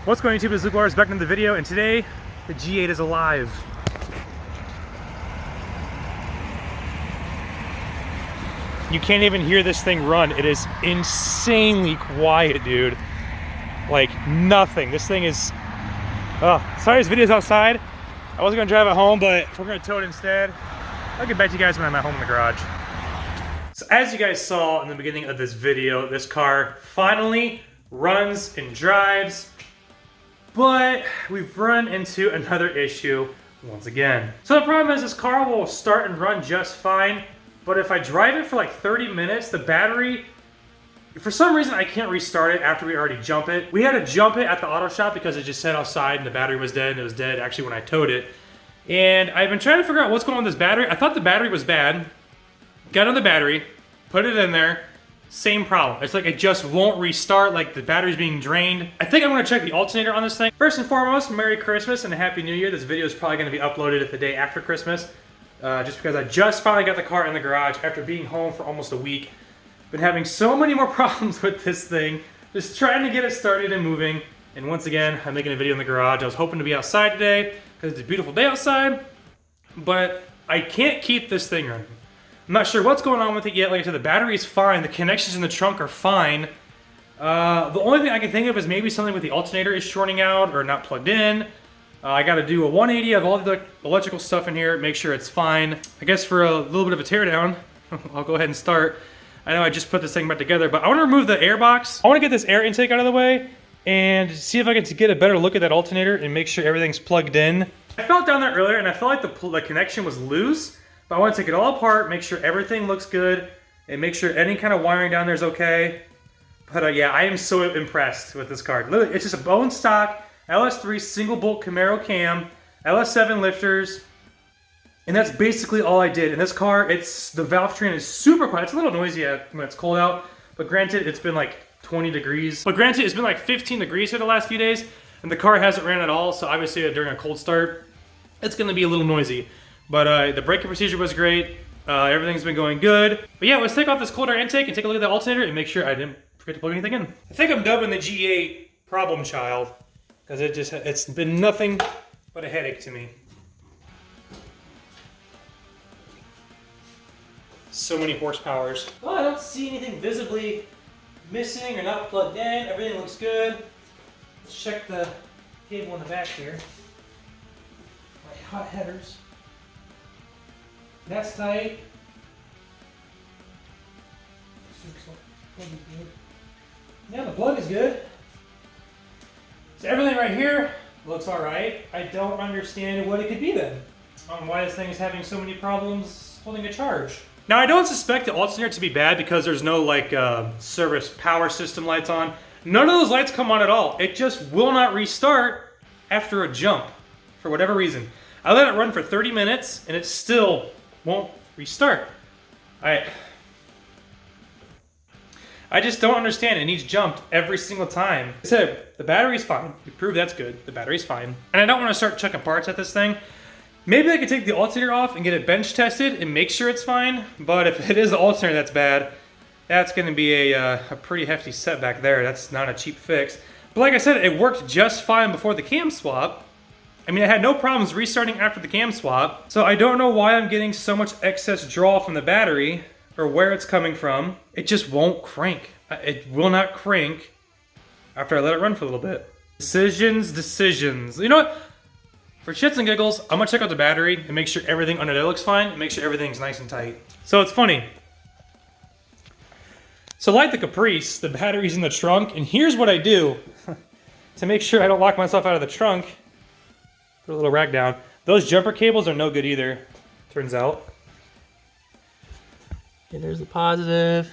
What's going on YouTube? It's Luke Lars back into the video, and today the G8 is alive. You can't even hear this thing run. It is insanely quiet, dude. Like nothing. This thing is, sorry this video's outside. I wasn't gonna drive it home, but we're gonna tow it instead. I'll get back to you guys when I'm at home in the garage. So as you guys saw in the beginning of this video, this car finally runs and drives. But we've run into another issue once again. So the problem is this car will start and run just fine, but if I drive it for like 30 minutes, the battery, for some reason I can't restart it after we already jump it. We had to jump it at the auto shop because it just sat outside and the battery was dead, and it was dead actually when I towed it. And I've been trying to figure out what's going on with this battery. I thought the battery was bad. Got on the battery, put it in there. Same problem. It's like it just won't restart, like the battery's being drained. I think I'm gonna check the alternator on this thing. First and foremost, Merry Christmas and a Happy New Year. This video is probably gonna be uploaded the day after Christmas, just because I just finally got the car in the garage after being home for almost a week. Been having so many more problems with this thing, just trying to get it started and moving. And once again, I'm making a video in the garage. I was hoping to be outside today because it's a beautiful day outside, but I can't keep this thing running. I'm not sure what's going on with it yet. Like I said, the battery is fine. The connections in the trunk are fine. The only thing I can think of is maybe something with the alternator is shorting out or not plugged in. I got to do a 180 of all the electrical stuff in here, make sure it's fine. I guess for a little bit of a teardown, I'll go ahead and start. I know I just put this thing back together, but I want to remove the air box. I want to get this air intake out of the way and see if I can get a better look at that alternator and make sure everything's plugged in. I felt down there earlier and I felt like the connection was loose. But I want to take it all apart, make sure everything looks good, and make sure any kind of wiring down there is okay. But yeah, I am so impressed with this car. Literally, it's just a bone stock LS3 single bolt Camaro cam, LS7 lifters, and that's basically all I did. In this car, the valve train is super quiet. It's a little noisy when it's cold out, but granted, it's been like 20 degrees. But granted, it's been like 15 degrees here the last few days, and the car hasn't ran at all, so obviously during a cold start, it's gonna be a little noisy. But the braking procedure was great. Everything's been going good. But yeah, let's take off this cold air intake and take a look at the alternator and make sure I didn't forget to plug anything in. I think I'm dubbing the G8 problem child because it's been nothing but a headache to me. So many horsepowers. Oh, I don't see anything visibly missing or not plugged in. Everything looks good. Let's check the cable in the back here. My hot headers. That's tight. Yeah, the plug is good. So everything right here looks alright. I don't understand what it could be then. Why this thing is having so many problems holding a charge. Now I don't suspect the alternator to be bad because there's no like service power system lights on. None of those lights come on at all. It just will not restart after a jump for whatever reason. I let it run for 30 minutes and it still won't restart. I just don't understand. It needs jumped every single time. Like I said, the battery's fine. We proved that's good. The battery's fine. And I don't want to start checking parts at this thing. Maybe I could take the alternator off and get it bench tested and make sure it's fine. But if it is the alternator that's bad, that's going to be a pretty hefty setback there. That's not a cheap fix. But like I said, it worked just fine before the cam swap. I mean, I had no problems restarting after the cam swap, so I don't know why I'm getting so much excess draw from the battery, or where it's coming from. It just won't crank. It will not crank after I let it run for a little bit. Decisions. You know what? For shits and giggles, I'm gonna check out the battery and make sure everything under there looks fine, and make sure everything's nice and tight. So it's funny. So like the Caprice, the battery's in the trunk, and here's what I do to make sure I don't lock myself out of the trunk. Put a little rack down. Those jumper cables are no good either, turns out. Okay, there's the positive.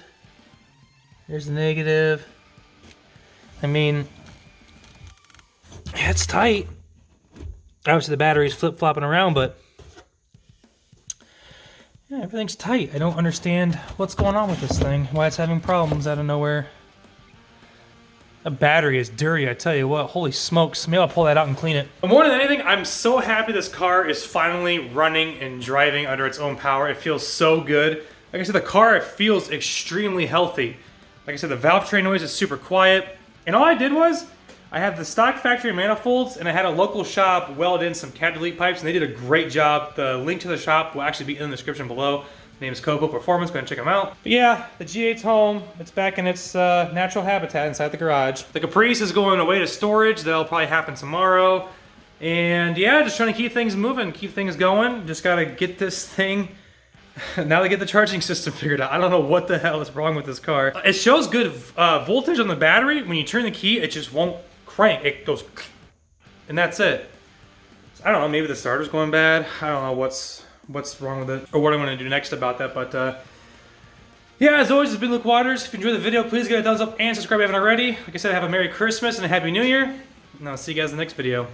There's the negative. I mean, yeah, it's tight. Obviously the battery's flip-flopping around, but yeah, everything's tight. I don't understand what's going on with this thing, why it's having problems out of nowhere. That battery is dirty, I tell you what. Holy smokes. Maybe I'll pull that out and clean it. But more than anything, I'm so happy this car is finally running and driving under its own power. It feels so good. Like I said, the car, it feels extremely healthy. Like I said, the valve train noise is super quiet. And all I did was, I have the stock factory manifolds, and I had a local shop weld in some cat delete pipes, and they did a great job. The link to the shop will actually be in the description below. The name is Coco Performance. Go ahead and check them out. But yeah, the G8's home. It's back in its natural habitat inside the garage. The Caprice is going away to storage. That'll probably happen tomorrow. And yeah, just trying to keep things moving, keep things going. Just gotta get this thing. Now they get the charging system figured out. I don't know what the hell is wrong with this car. It shows good voltage on the battery. When you turn the key, it just won't crank. It goes, and that's it. So I don't know, maybe the starter's going bad. I don't know what's wrong with it, or what I'm gonna do next about that, but yeah, as always, it's been Luke Waters. If you enjoyed the video, please give it a thumbs up and subscribe if you haven't already. Like I said, have a Merry Christmas and a Happy New Year, and I'll see you guys in the next video.